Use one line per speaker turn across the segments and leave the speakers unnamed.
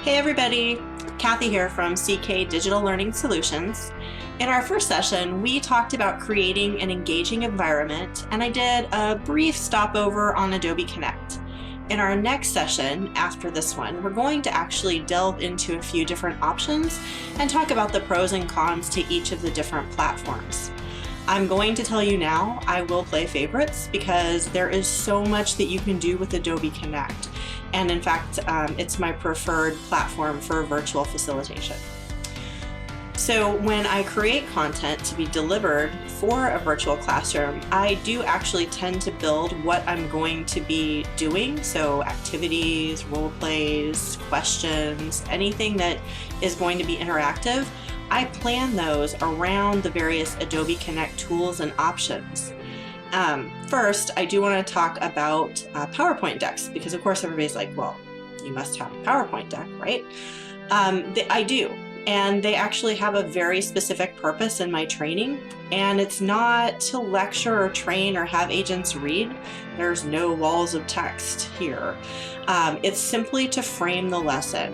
Hey everybody, Kathy here from CK Digital Learning Solutions. In our first session, we talked about creating an engaging environment, and I did a brief stopover on Adobe Connect. In our next session, after this one, we're going to actually delve into a few different options and talk about the pros and cons to each of the different platforms. I'm going to tell you now, I will play favorites because there is so much that you can do with Adobe Connect. And in fact, it's my preferred platform for virtual facilitation. So when I create content to be delivered for a virtual classroom, I do actually tend to build what I'm going to be doing. So activities, role plays, questions, anything that is going to be interactive, I plan those around the various Adobe Connect tools and options. First, I do want to talk about PowerPoint decks, because of course everybody's like, well, you must have a PowerPoint deck, right? I do, and they actually have a very specific purpose in my training, and it's not to lecture or train or have agents read. There's no walls of text here. It's simply to frame the lesson.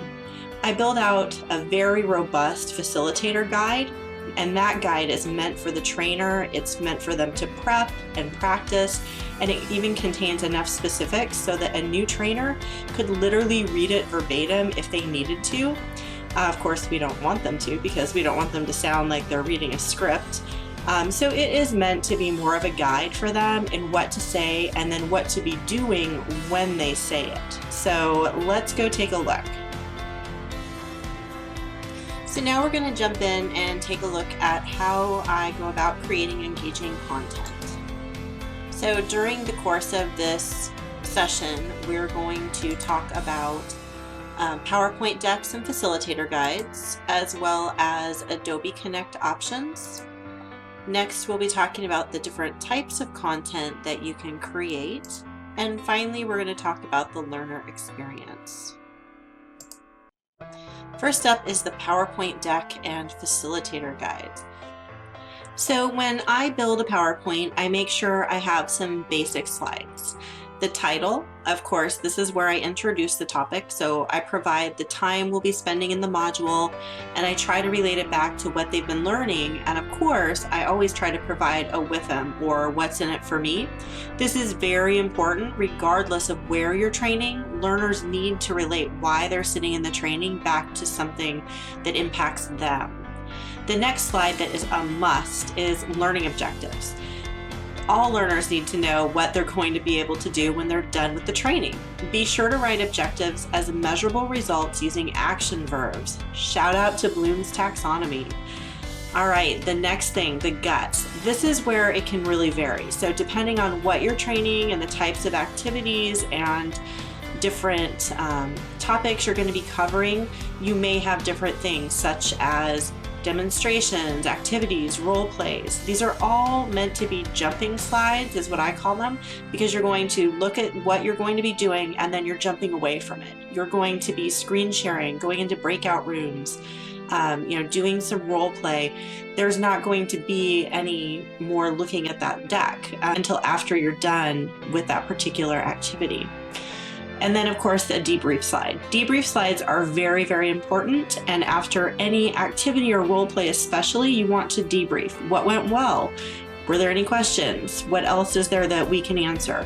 I build out a very robust facilitator guide, and that guide is meant for the trainer. It's meant for them to prep and practice, and it even contains enough specifics so that a new trainer could literally read it verbatim if they needed to. Of course, we don't want them to, because we don't want them to sound like they're reading a script. So it is meant to be more of a guide for them in what to say and then what to be doing when they say it. So let's go take a look. So now we're going to jump in and take a look at how I go about creating engaging content. So during the course of this session, we're going to talk about PowerPoint decks and facilitator guides, as well as Adobe Connect options. Next, we'll be talking about the different types of content that you can create. And finally, we're going to talk about the learner experience. First up is the PowerPoint deck and facilitator guide. So when I build a PowerPoint, I make sure I have some basic slides. The title, of course, this is where I introduce the topic, so I provide the time we'll be spending in the module, and I try to relate it back to what they've been learning, and of course, I always try to provide a with them, or what's in it for me. This is very important regardless of where you're training. Learners need to relate why they're sitting in the training back to something that impacts them. The next slide that is a must is learning objectives. All learners need to know what they're going to be able to do when they're done with the training. Be sure to write objectives as measurable results using action verbs. Shout out to Bloom's taxonomy. All right, the next thing, the guts. This is where it can really vary. So depending on what you're training and the types of activities and different topics you're going to be covering, you may have different things such as demonstrations, activities, role plays. These are all meant to be jumping slides, is what I call them, because you're going to look at what you're going to be doing and then you're jumping away from it. You're going to be screen sharing, going into breakout rooms, doing some role play. There's not going to be any more looking at that deck until after you're done with that particular activity. And then, of course, a debrief slide. Debrief slides are very, very important. And after any activity or role play especially, you want to debrief. What went well? Were there any questions? What else is there that we can answer?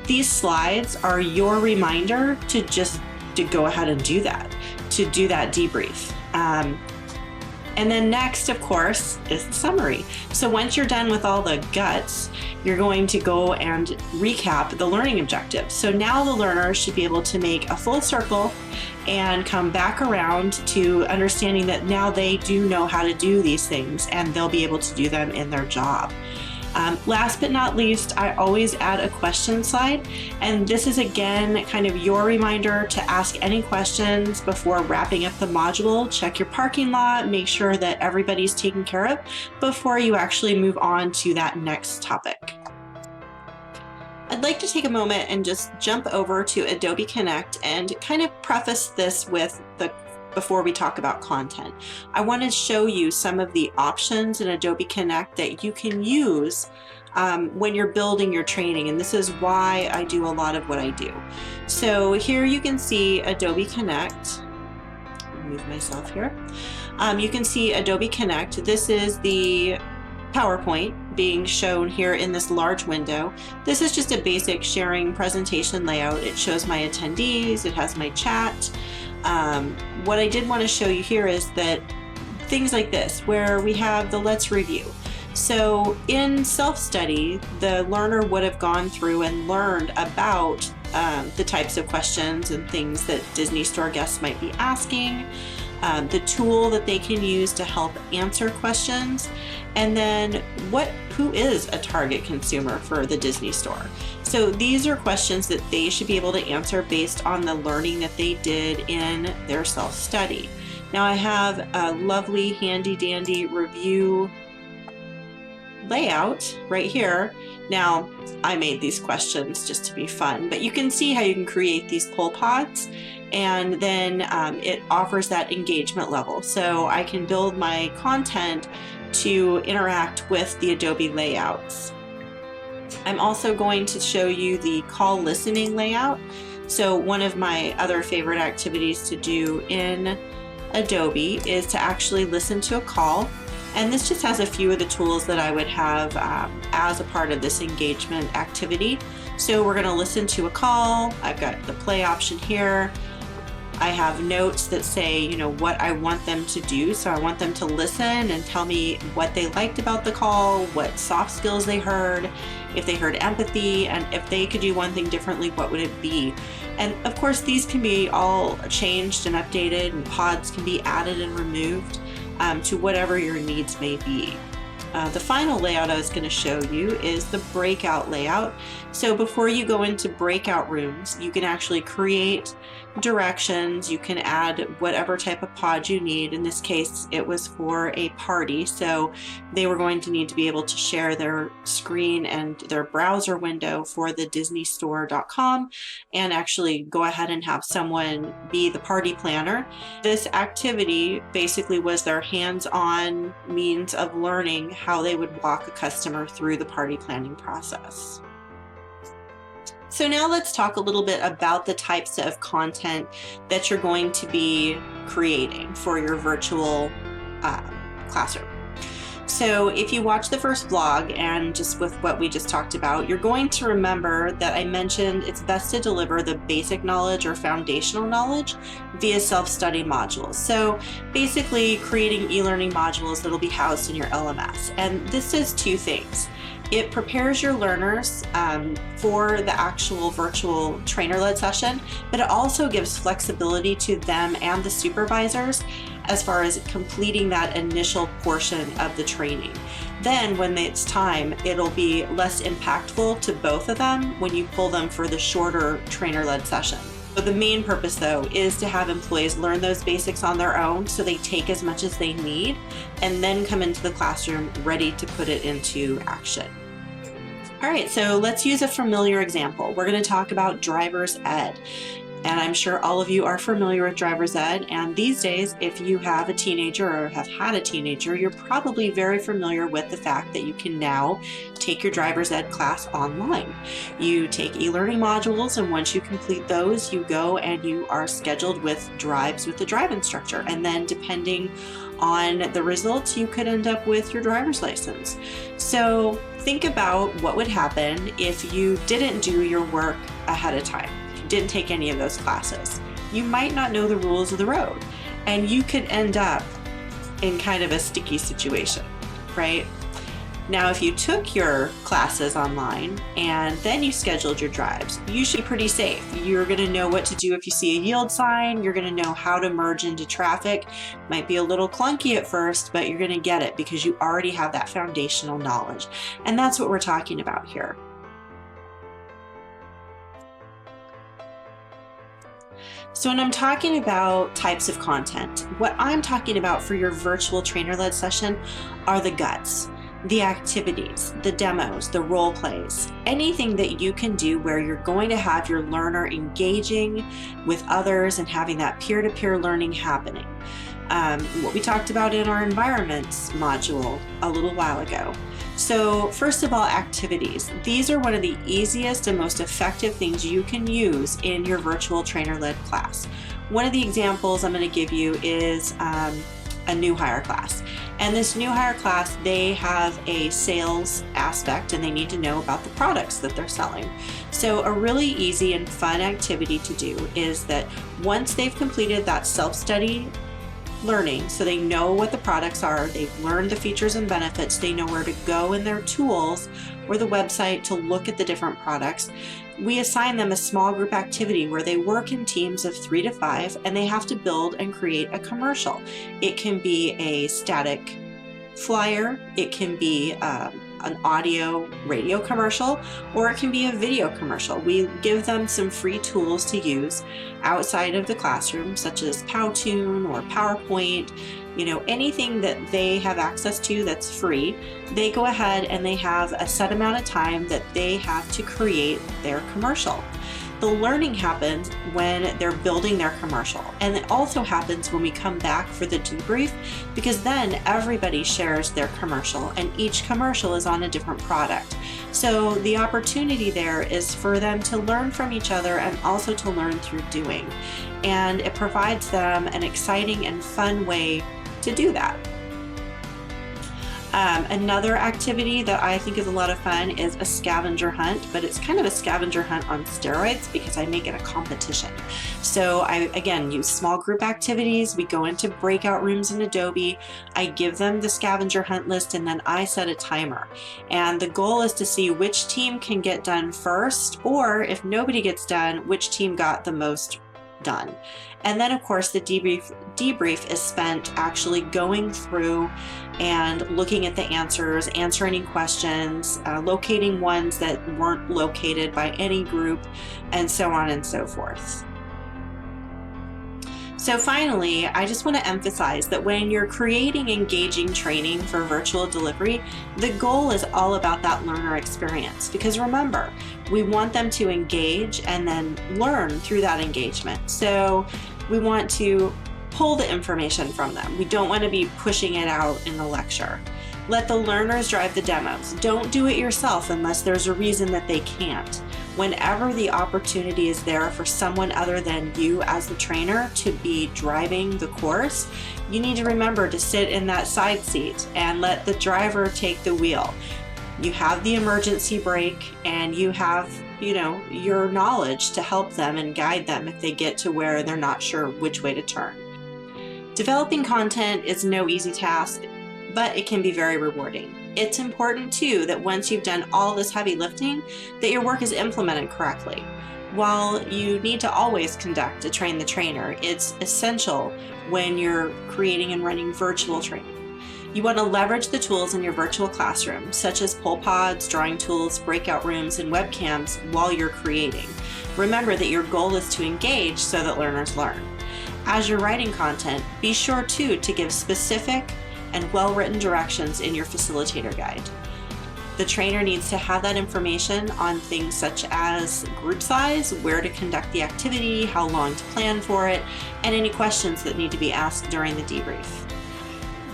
These slides are your reminder to go ahead and do that, to do that debrief. And then next, of course, is the summary. So once you're done with all the guts, you're going to go and recap the learning objectives. So now the learner should be able to make a full circle and come back around to understanding that now they do know how to do these things and they'll be able to do them in their job. Last but not least, I always add a question slide, and this is again kind of your reminder to ask any questions before wrapping up the module. Check your parking lot, make sure that everybody's taken care of before you actually move on to that next topic. I'd like to take a moment and just jump over to Adobe Connect and kind of preface this with before we talk about content. I want to show you some of the options in Adobe Connect that you can use when you're building your training, and this is why I do a lot of what I do. So here you can see Adobe Connect. move myself here. You can see Adobe Connect. This is the PowerPoint being shown here in this large window. This is just a basic sharing presentation layout. It shows my attendees, it has my chat. What I did want to show you here is that things like this, where we have the let's review. So in self-study, the learner would have gone through and learned about the types of questions and things that Disney Store guests might be asking, the tool that they can use to help answer questions, and then who is a target consumer for the Disney Store. So these are questions that they should be able to answer based on the learning that they did in their self-study. Now I have a lovely handy dandy review layout right here. Now I made these questions just to be fun, but you can see how you can create these poll pods, and then it offers that engagement level. So I can build my content to interact with the Adobe layouts. I'm also going to show you the call listening layout. So one of my other favorite activities to do in Adobe is to actually listen to a call. And this just has a few of the tools that I would have as a part of this engagement activity. So we're going to listen to a call. I've got the play option here. I have notes that say, you know, what I want them to do. So I want them to listen and tell me what they liked about the call, what soft skills they heard, if they heard empathy, and if they could do one thing differently, what would it be? And of course, these can be all changed and updated, and pods can be added and removed to whatever your needs may be. The final layout I was going to show you is the breakout layout. So before you go into breakout rooms, you can actually create directions. You can add whatever type of pod you need. In this case, it was for a party, so they were going to need to be able to share their screen and their browser window for the disneystore.com and actually go ahead and have someone be the party planner. This activity basically was their hands-on means of learning how they would walk a customer through the party planning process. So now let's talk a little bit about the types of content that you're going to be creating for your virtual classroom. So if you watch the first vlog and just with what we just talked about, you're going to remember that I mentioned it's best to deliver the basic knowledge or foundational knowledge via self-study modules. So basically creating e-learning modules that will be housed in your LMS. And this does two things. It prepares your learners for the actual virtual trainer-led session, but it also gives flexibility to them and the supervisors as far as completing that initial portion of the training. Then when it's time, it'll be less impactful to both of them when you pull them for the shorter trainer-led session. But the main purpose, though, is to have employees learn those basics on their own so they take as much as they need and then come into the classroom ready to put it into action. All right, so let's use a familiar example. We're going to talk about driver's ed. And I'm sure all of you are familiar with driver's ed. And these days, if you have a teenager or have had a teenager, you're probably very familiar with the fact that you can now take your driver's ed class online. You take e-learning modules, and once you complete those, you go and you are scheduled with drives with the drive instructor. And then depending on the results, you could end up with your driver's license. So think about what would happen if you didn't do your work ahead of time. Didn't take any of those classes. You might not know the rules of the road, and you could end up in kind of a sticky situation, right? Now, if you took your classes online and then you scheduled your drives, you should be pretty safe. You're going to know what to do if you see a yield sign. You're going to know how to merge into traffic. Might be a little clunky at first, but you're going to get it because you already have that foundational knowledge. And that's what we're talking about here. So when I'm talking about types of content, what I'm talking about for your virtual trainer-led session are the guts, the activities, the demos, the role plays, anything that you can do where you're going to have your learner engaging with others and having that peer-to-peer learning happening. what we talked about in our environments module a little while ago. So first of all, activities. These are one of the easiest and most effective things you can use in your virtual trainer-led class. One of the examples I'm going to give you is a new hire class. And this new hire class, they have a sales aspect and they need to know about the products that they're selling. So a really easy and fun activity to do is that once they've completed that self-study learning, so they know what the products are, they've learned the features and benefits, they know where to go in their tools or the website to look at the different products, we assign them a small group activity where they work in teams of 3 to 5 and they have to build and create a commercial. It can be a static flyer, it can be an audio radio commercial, or it can be a video commercial. We give them some free tools to use outside of the classroom, such as Powtoon or PowerPoint, anything that they have access to that's free. They go ahead and they have a set amount of time that they have to create their commercial. The learning happens when they're building their commercial, and it also happens when we come back for the debrief, because then everybody shares their commercial and each commercial is on a different product. So the opportunity there is for them to learn from each other and also to learn through doing, and it provides them an exciting and fun way to do that. Another activity that I think is a lot of fun is a scavenger hunt, but it's kind of a scavenger hunt on steroids because I make it a competition. So I, again, use small group activities. We go into breakout rooms in Adobe. I give them the scavenger hunt list and then I set a timer. And the goal is to see which team can get done first, or if nobody gets done, which team got the most done. And then of course the debrief is spent actually going through and looking at the answers, answering questions, locating ones that weren't located by any group, and so on and so forth. So finally, I just want to emphasize that when you're creating engaging training for virtual delivery, the goal is all about that learner experience. Because remember, we want them to engage and then learn through that engagement. So we want to pull the information from them. We don't want to be pushing it out in the lecture. Let the learners drive the demos. Don't do it yourself unless there's a reason that they can't. Whenever the opportunity is there for someone other than you as the trainer to be driving the course, you need to remember to sit in that side seat and let the driver take the wheel. You have the emergency brake and you have, your knowledge to help them and guide them if they get to where they're not sure which way to turn. Developing content is no easy task, but it can be very rewarding. It's important too that once you've done all this heavy lifting, that your work is implemented correctly. While you need to always conduct a train the trainer, it's essential when you're creating and running virtual training. You want to leverage the tools in your virtual classroom, such as poll pods, drawing tools, breakout rooms, and webcams while you're creating. Remember that your goal is to engage so that learners learn. As you're writing content, be sure too to give specific and well-written directions in your facilitator guide. The trainer needs to have that information on things such as group size, where to conduct the activity, how long to plan for it, and any questions that need to be asked during the debrief.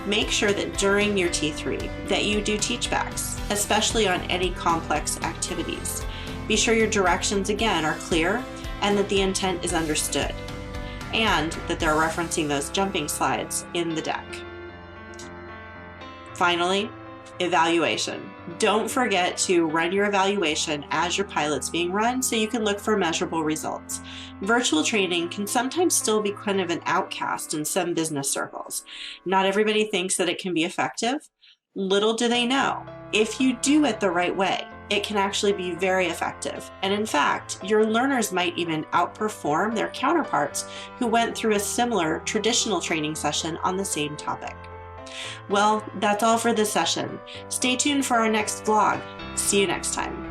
Make sure that during your T3 that you do teachbacks, especially on any complex activities. Be sure your directions again are clear and that the intent is understood, and that they're referencing those jumping slides in the deck. Finally, evaluation. Don't forget to run your evaluation as your pilot's being run so you can look for measurable results. Virtual training can sometimes still be kind of an outcast in some business circles. Not everybody thinks that it can be effective. Little do they know, if you do it the right way, it can actually be very effective. And in fact, your learners might even outperform their counterparts who went through a similar traditional training session on the same topic. Well, that's all for this session. Stay tuned for our next vlog. See you next time.